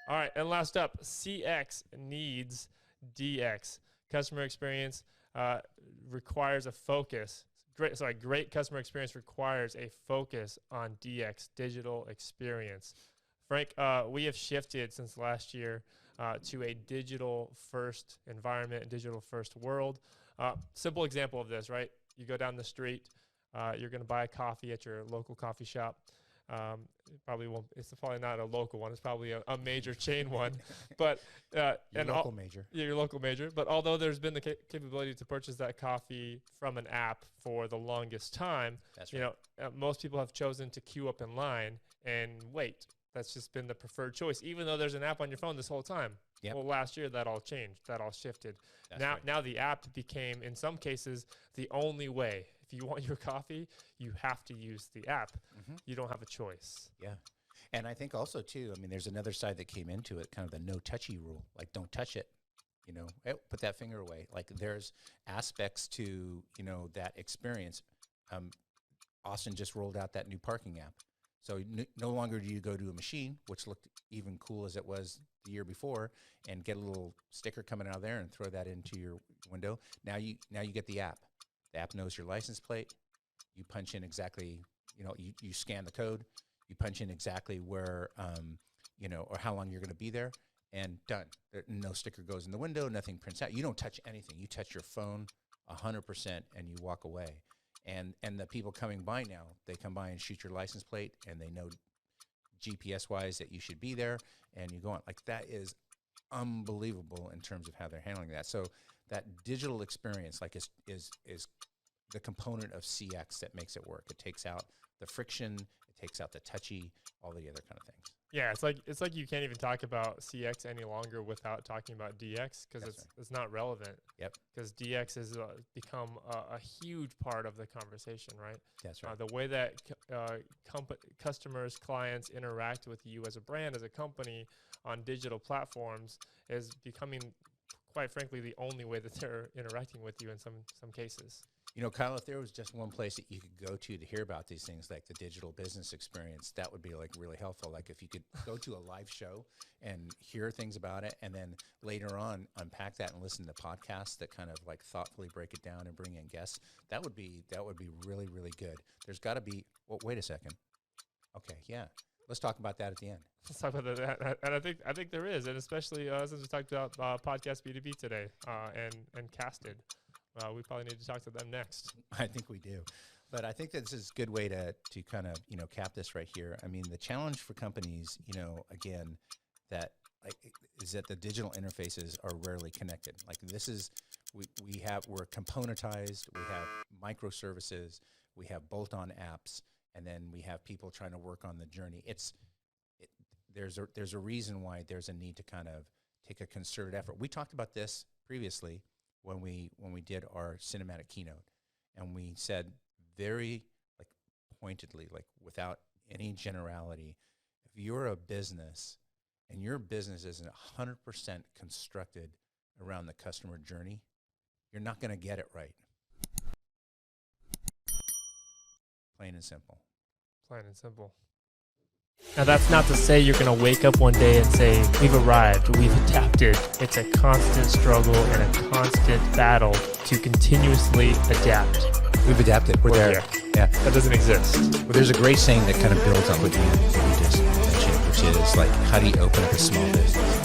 All right, and last up, CX needs DX. Customer experience requires a focus. Great customer experience requires a focus on DX, digital experience. Frank, we have shifted since last year to a digital-first environment, a digital-first world. Simple example of this, right? You go down the street, you're going to buy a coffee at your local coffee shop. Probably won't. It's probably not a local one. It's probably a major chain one, but your local major. Yeah, your local major. But although there's been the capability to purchase that coffee from an app for the longest time, That's right. Most people have chosen to queue up in line and wait. That's just been the preferred choice, even though there's an app on your phone this whole time. Yep. Well, last year that all changed. That all shifted. That's Now, right. now the app became, in some cases, the only way. If you want your coffee, you have to use the app. Mm-hmm. You don't have a choice. Yeah. And I think also, too, I mean, there's another side that came into it, kind of the no-touchy rule. Like, don't touch it. Put that finger away. Like, there's aspects to, that experience. Austin just rolled out that new parking app. So no longer do you go to a machine, which looked even cool as it was the year before, and get a little sticker coming out of there and throw that into your window. Now you get the app. The app knows your license plate. You punch in exactly, you scan the code. You punch in exactly where, or how long you're going to be there, and done. No sticker goes in the window. Nothing prints out. You don't touch anything. You touch your phone 100%, and you walk away. And the people coming by now, they come by and shoot your license plate, and they know GPS-wise that you should be there, and you go on. Like, that is unbelievable in terms of how they're handling that. So that digital experience, like, is the component of CX that makes it work. It takes out the friction, it takes out the touchy, all the other kind of things. Yeah, it's like you can't even talk about CX any longer without talking about DX because it's not relevant. Yep. Because DX has become a huge part of the conversation, right? That's right. The way that customers, clients interact with you as a brand, as a company on digital platforms is becoming, quite frankly, the only way that they're interacting with you in some cases. Kyle, if there was just one place that you could go to hear about these things, like the digital business experience, that would be like really helpful. Like if you could go to a live show and hear things about it, and then later on unpack that and listen to podcasts that kind of like thoughtfully break it down and bring in guests, that would be really, really good. There's got to be. Well, wait a second. Okay, yeah. Let's talk about that at the end. Let's talk about that, and I think there is, and especially since we talked about podcast B2B today and Casted. We probably need to talk to them next. I think we do. But I think this is a good way to kind of, cap this right here. I mean, the challenge for companies, again, is that the digital interfaces are rarely connected. Like this is, we're componentized, we have microservices, we have bolt-on apps, and then we have people trying to work on the journey. There's a reason why there's a need to kind of take a concerted effort. We talked about this previously when we did our cinematic keynote, and we said very pointedly, without any generality, if you're a business and your business isn't 100% constructed around the customer journey, you're not going to get it right. Plain and simple. Plain and simple. Now, that's not to say you're going to wake up one day and say, we've arrived, we've adapted. It's a constant struggle and a constant battle to continuously adapt. We've adapted. We're there. Here. Yeah. That doesn't exist. Well, there's a great saying that kind of builds on what you just mentioned, which is like, how do you open up a small business?